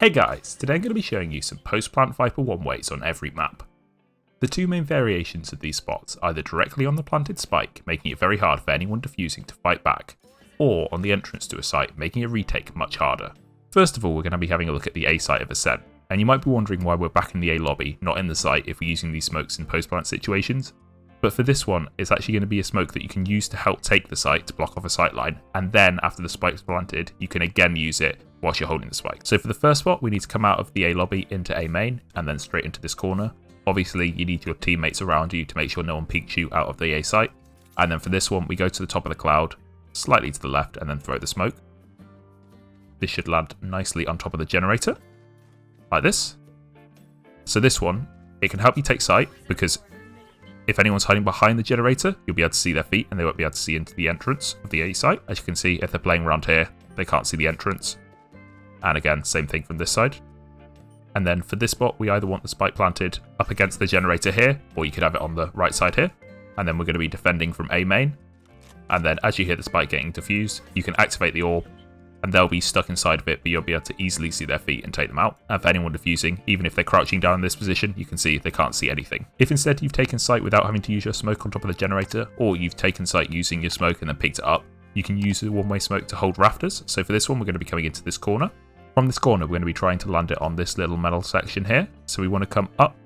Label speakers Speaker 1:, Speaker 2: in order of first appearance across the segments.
Speaker 1: Hey guys, today I'm going to be showing you some post-plant Viper one-ways on every map. The two main variations of these spots are either directly on the planted spike, making it very hard for anyone defusing to fight back, or on the entrance to a site, making a retake much harder. First of all, we're going to be having a look at the A site of Ascent, and you might be wondering why we're back in the A lobby, not in the site if we're using these smokes in post-plant situations. But for this one, it's actually going to be a smoke that you can use to help take the site to block off a sightline, and then after the spike's planted, you can again use it whilst you're holding the spike. So for the first spot, we need to come out of the A lobby into A main, and then straight into this corner. Obviously, you need your teammates around you to make sure no one peeks you out of the A site. And then for this one, we go to the top of the cloud, slightly to the left, and then throw the smoke. This should land nicely on top of the generator, like this. So this one, it can help you take sight, because if anyone's hiding behind the generator, you'll be able to see their feet and they won't be able to see into the entrance of the A site. As you can see, if they're playing around here, they can't see the entrance. And again, same thing from this side. And then for this spot, we either want the spike planted up against the generator here, or you could have it on the right side here. And then we're going to be defending from A main. And then as you hear the spike getting defused, you can activate the orb, and they'll be stuck inside of it, but you'll be able to easily see their feet and take them out. And for anyone defusing, even if they're crouching down in this position, you can see they can't see anything. If instead you've taken sight without having to use your smoke on top of the generator, or you've taken sight using your smoke and then picked it up, you can use the one-way smoke to hold rafters. So for this one, we're going to be coming into this corner. From this corner, we're going to be trying to land it on this little metal section here. So we want to come up,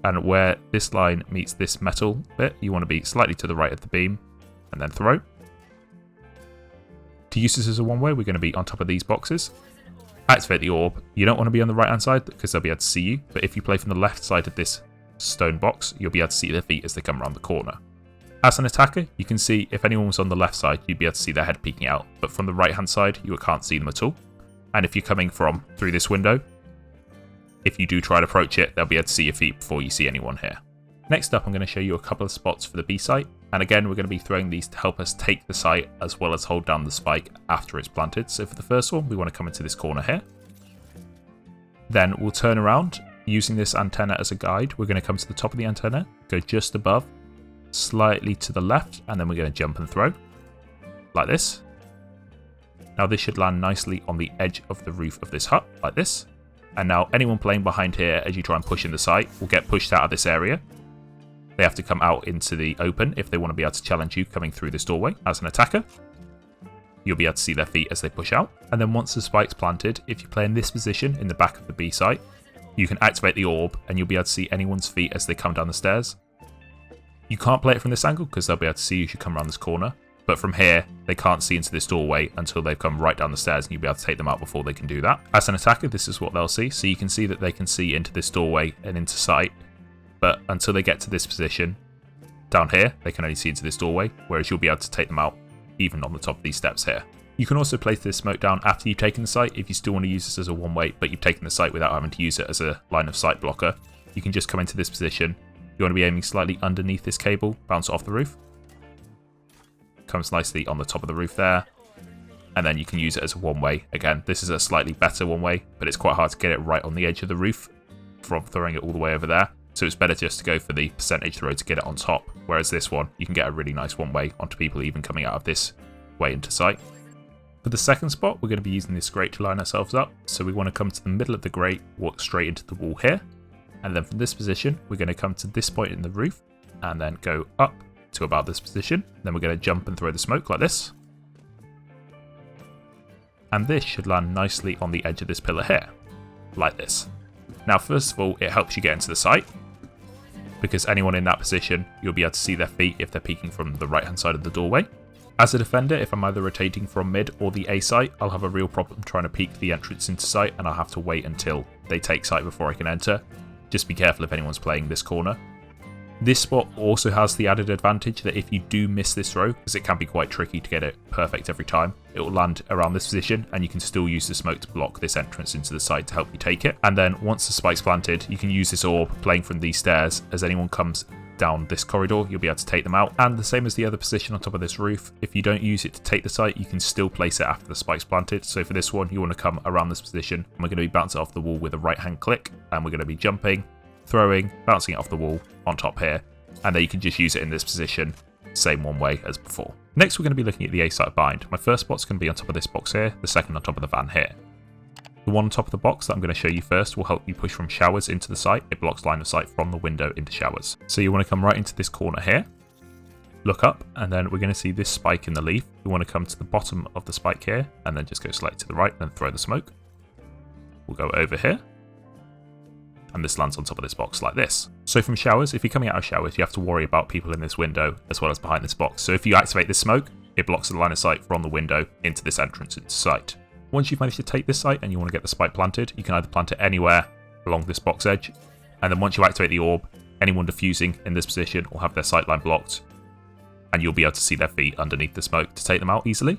Speaker 1: and where this line meets this metal bit, you want to be slightly to the right of the beam, and then throw. To use this as a one-way, we're going to be on top of these boxes. Activate the orb. You don't want to be on the right-hand side because they'll be able to see you, but if you play from the left side of this stone box, you'll be able to see their feet as they come around the corner. As an attacker, you can see if anyone was on the left side, you'd be able to see their head peeking out, but from the right-hand side, you can't see them at all. And if you're coming from through this window, if you do try to approach it, they'll be able to see your feet before you see anyone here. Next up, I'm going to show you a couple of spots for the B site. And again, we're going to be throwing these to help us take the site as well as hold down the spike after it's planted. So for the first one, we want to come into this corner here. Then we'll turn around using this antenna as a guide. We're going to come to the top of the antenna, go just above, slightly to the left, and then we're going to jump and throw like this. Now this should land nicely on the edge of the roof of this hut, like this. And now anyone playing behind here as you try and push in the site will get pushed out of this area. They have to come out into the open if they want to be able to challenge you coming through this doorway. As an attacker, you'll be able to see their feet as they push out. And then once the spike's planted, if you play in this position in the back of the B site, you can activate the orb and you'll be able to see anyone's feet as they come down the stairs. You can't play it from this angle because they'll be able to see you as you come around this corner. But from here, they can't see into this doorway until they've come right down the stairs and you'll be able to take them out before they can do that. As an attacker, this is what they'll see. So you can see that they can see into this doorway and into sight. But until they get to this position, down here, they can only see into this doorway, whereas you'll be able to take them out even on the top of these steps here. You can also place this smoke down after you've taken the site if you still want to use this as a one-way, but you've taken the site without having to use it as a line of sight blocker. You can just come into this position. You want to be aiming slightly underneath this cable, bounce it off the roof. Comes nicely on the top of the roof there. And then you can use it as a one-way. Again, this is a slightly better one-way, but it's quite hard to get it right on the edge of the roof from throwing it all the way over there. So it's better just to go for the percentage throw to get it on top. Whereas this one, you can get a really nice one-way onto people even coming out of this way into sight. For the second spot, we're going to be using this grate to line ourselves up. So we want to come to the middle of the grate, walk straight into the wall here. And then from this position, we're going to come to this point in the roof and then go up to about this position. Then we're going to jump and throw the smoke like this. And this should land nicely on the edge of this pillar here, like this. Now, first of all, it helps you get into the site, because anyone in that position, you'll be able to see their feet if they're peeking from the right-hand side of the doorway. As a defender, if I'm either rotating from mid or the A site, I'll have a real problem trying to peek the entrance into sight, and I'll have to wait until they take sight before I can enter. Just be careful if anyone's playing this corner. This spot also has the added advantage that if you do miss this throw, because it can be quite tricky to get it perfect every time, it will land around this position and you can still use the smoke to block this entrance into the site to help you take it. And then once the spike's planted, you can use this orb playing from these stairs. As anyone comes down this corridor, you'll be able to take them out. And the same as the other position on top of this roof, if you don't use it to take the site, you can still place it after the spike's planted. So for this one, you want to come around this position and we're going to be bouncing off the wall with a right hand click, and we're going to be jumping, throwing, bouncing it off the wall on top here, and then you can just use it in this position, same one way as before. Next, we're going to be looking at the A site bind. My first spot's going to be on top of this box here, the second on top of the van here. The one on top of the box that I'm going to show you first will help you push from showers into the site. It blocks line of sight from the window into showers. So you want to come right into this corner here, look up, and then we're going to see this spike in the leaf. You want to come to the bottom of the spike here, and then just go slightly to the right and throw the smoke. We'll go over here, and this lands on top of this box like this. So from showers, if you're coming out of showers, you have to worry about people in this window as well as behind this box. So if you activate this smoke, it blocks the line of sight from the window into this entrance into sight. Once you've managed to take this site and you want to get the spike planted, you can either plant it anywhere along this box edge, and then once you activate the orb, anyone defusing in this position will have their sightline blocked, and you'll be able to see their feet underneath the smoke to take them out easily.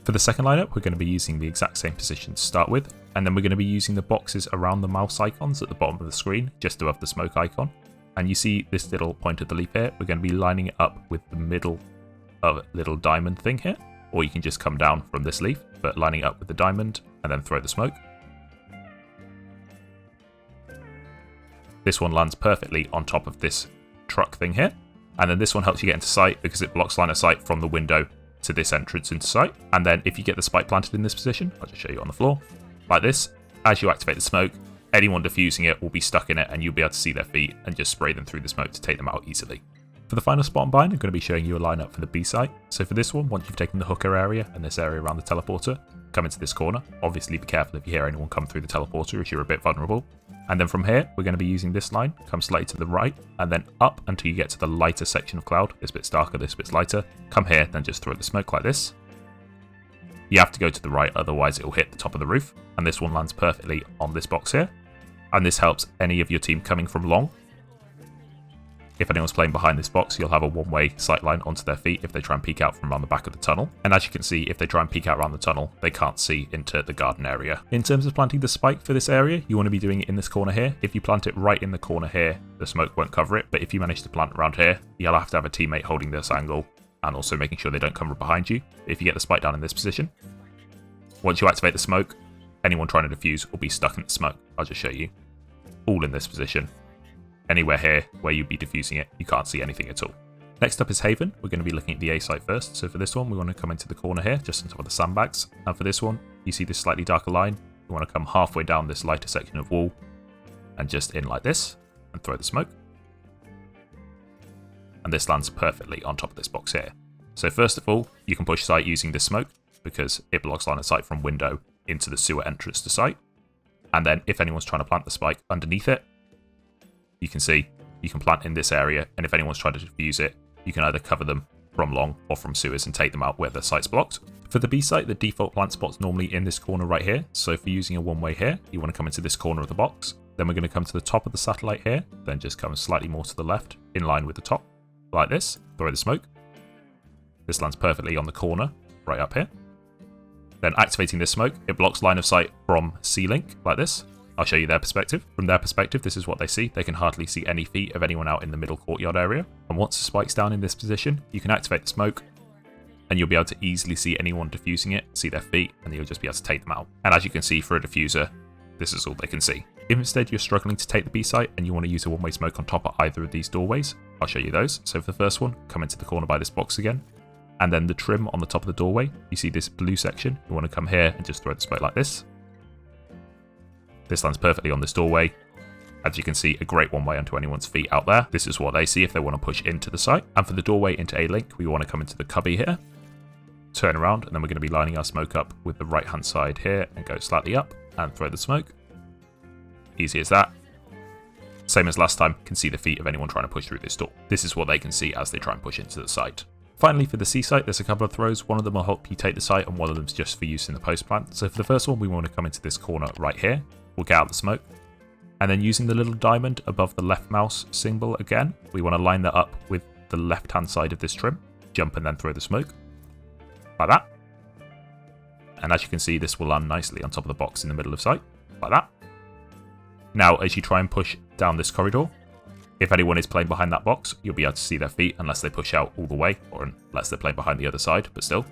Speaker 1: For the second lineup, we're going to be using the exact same position to start with, and then we're going to be using the boxes around the mouse icons at the bottom of the screen, just above the smoke icon. And you see this little point of the leaf here, we're going to be lining it up with the middle of a little diamond thing here, or you can just come down from this leaf, but lining it up with the diamond and then throw the smoke. This one lands perfectly on top of this truck thing here, and then this one helps you get into sight because it blocks line of sight from the window to this entrance into sight. And then if you get the spike planted in this position, I'll just show you on the floor, like this, as you activate the smoke, anyone defusing it will be stuck in it and you'll be able to see their feet and just spray them through the smoke to take them out easily. For the final spot on bind, I'm going to be showing you a lineup for the B site. So for this one, once you've taken the hooker area and this area around the teleporter, come into this corner. Obviously be careful if you hear anyone come through the teleporter as you're a bit vulnerable. And then from here, we're going to be using this line, come slightly to the right, and then up until you get to the lighter section of cloud. This bit's darker, this bit's lighter. Come here, then just throw the smoke like this. You have to go to the right, otherwise it will hit the top of the roof. And this one lands perfectly on this box here. And this helps any of your team coming from long. If anyone's playing behind this box, you'll have a one-way sightline onto their feet if they try and peek out from around the back of the tunnel. And as you can see, if they try and peek out around the tunnel, they can't see into the garden area. In terms of planting the spike for this area, you want to be doing it in this corner here. If you plant it right in the corner here, the smoke won't cover it. But if you manage to plant around here, you'll have to have a teammate holding this angle and also making sure they don't come from behind you. If you get the spike down in this position, once you activate the smoke, anyone trying to defuse will be stuck in the smoke. I'll just show you. All in this position. Anywhere here where you'd be diffusing it, you can't see anything at all. Next up is Haven. We're going to be looking at the A site first. So for this one, we want to come into the corner here, just on top of the sandbags. And for this one, you see this slightly darker line. You want to come halfway down this lighter section of wall and just in like this and throw the smoke. And this lands perfectly on top of this box here. So first of all, you can push site using this smoke because it blocks line of sight from window into the sewer entrance to site. And then if anyone's trying to plant the spike underneath it, you can see you can plant in this area, and if anyone's trying to defuse it, you can either cover them from long or from sewers and take them out where the site's blocked. For the B site, the default plant spot's normally in this corner right here, so for using a one-way here, you want to come into this corner of the box. Then we're going to come to the top of the satellite here, then just come slightly more to the left, in line with the top, like this, throw the smoke. This lands perfectly on the corner, right up here. Then activating this smoke, it blocks line of sight from C-Link, like this. I'll show you their perspective. From their perspective, this is what they see. They can hardly see any feet of anyone out in the middle courtyard area. And once the spike's down in this position, you can activate the smoke and you'll be able to easily see anyone defusing it, see their feet, and you'll just be able to take them out. And as you can see for a diffuser, this is all they can see. If instead you're struggling to take the B site and you want to use a one-way smoke on top of either of these doorways, I'll show you those. So for the first one, come into the corner by this box again. And then the trim on the top of the doorway, you see this blue section. You want to come here and just throw the smoke like this. This lands perfectly on this doorway. As you can see, a great one-way onto anyone's feet out there. This is what they see if they want to push into the site. And for the doorway into A-Link, we want to come into the cubby here, turn around, and then we're going to be lining our smoke up with the right-hand side here and go slightly up and throw the smoke. Easy as that. Same as last time, can see the feet of anyone trying to push through this door. This is what they can see as they try and push into the site. Finally, for the C site, there's a couple of throws. One of them will help you take the site, and one of them is just for use in the post plant. So for the first one, we want to come into this corner right here. We'll get out the smoke. And then using the little diamond above the left mouse symbol again, we want to line that up with the left-hand side of this trim. Jump and then throw the smoke. Like that. And as you can see, this will land nicely on top of the box in the middle of sight. Like that. Now, as you try and push down this corridor, if anyone is playing behind that box, you'll be able to see their feet unless they push out all the way, or unless they're playing behind the other side, but still,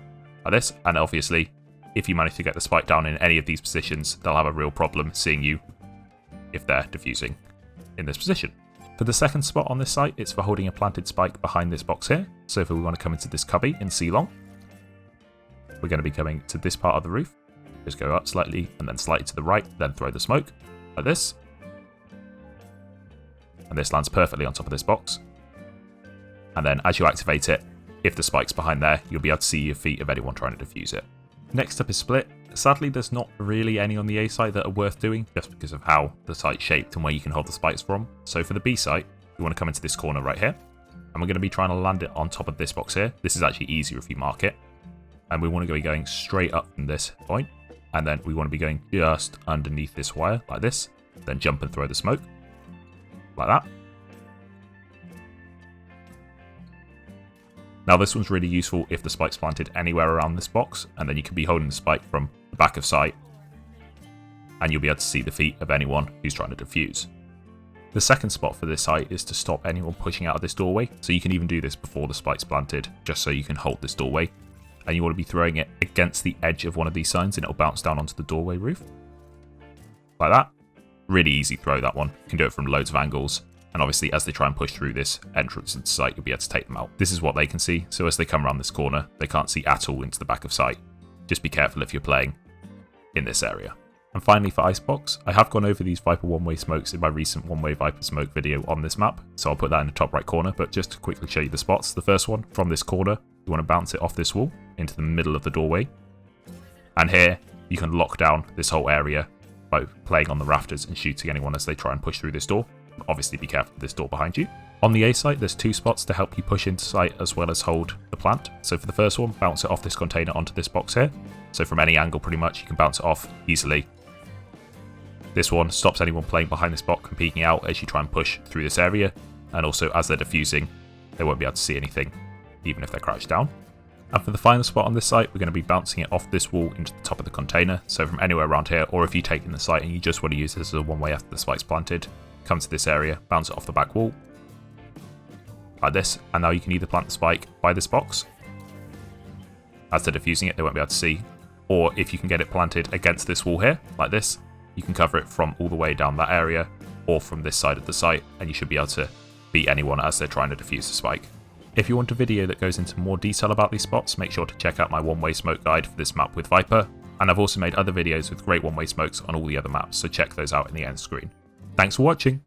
Speaker 1: like this. And obviously, if you manage to get the spike down in any of these positions, they'll have a real problem seeing you if they're defusing in this position. For the second spot on this site, it's for holding a planted spike behind this box here. So if we want to come into this cubby in C long, we're going to be coming to this part of the roof. Just go up slightly and then slightly to the right, then throw the smoke, like this. And this lands perfectly on top of this box. And then as you activate it, if the spike's behind there, you'll be able to see your feet of anyone trying to defuse it. Next up is split. Sadly, there's not really any on the A site that are worth doing, just because of how the site's shaped and where you can hold the spikes from. So for the B site, you want to come into this corner right here, and we're going to be trying to land it on top of this box here. This is actually easier if you mark it. And we want to be going straight up from this point, and then we want to be going just underneath this wire, like this, then jump and throw the smoke, like that. Now this one's really useful if the spike's planted anywhere around this box, and then you can be holding the spike from the back of sight, and you'll be able to see the feet of anyone who's trying to defuse. The second spot for this site is to stop anyone pushing out of this doorway, so you can even do this before the spike's planted, just so you can hold this doorway. And you want to be throwing it against the edge of one of these signs, and it'll bounce down onto the doorway roof. Like that. Really easy throw, that one. You can do it from loads of angles. And obviously, as they try and push through this entrance into sight, you'll be able to take them out. This is what they can see, so as they come around this corner, they can't see at all into the back of sight. Just be careful if you're playing in this area. And finally for Icebox, I have gone over these Viper one-way smokes in my recent one-way Viper smoke video on this map, so I'll put that in the top right corner, but just to quickly show you the spots. The first one, from this corner, you want to bounce it off this wall into the middle of the doorway. And here, you can lock down this whole area by playing on the rafters and shooting anyone as they try and push through this door. Obviously be careful with this door behind you. On the A site, there's two spots to help you push into sight as well as hold the plant. So for the first one, bounce it off this container onto this box here. So from any angle pretty much, you can bounce it off easily. This one stops anyone playing behind this box from peeking out as you try and push through this area. And also as they're defusing, they won't be able to see anything, even if they're crouched down. And for the final spot on this site, we're going to be bouncing it off this wall into the top of the container. So from anywhere around here, or if you take in the site and you just want to use this as a one-way after the spike's planted, come to this area, bounce it off the back wall, like this, and now you can either plant the spike by this box. As they're defusing it, they won't be able to see. Or if you can get it planted against this wall here, like this, you can cover it from all the way down that area, or from this side of the site, and you should be able to beat anyone as they're trying to defuse the spike. If you want a video that goes into more detail about these spots, make sure to check out my one-way smoke guide for this map with Viper, and I've also made other videos with great one-way smokes on all the other maps, so check those out in the end screen. Thanks for watching!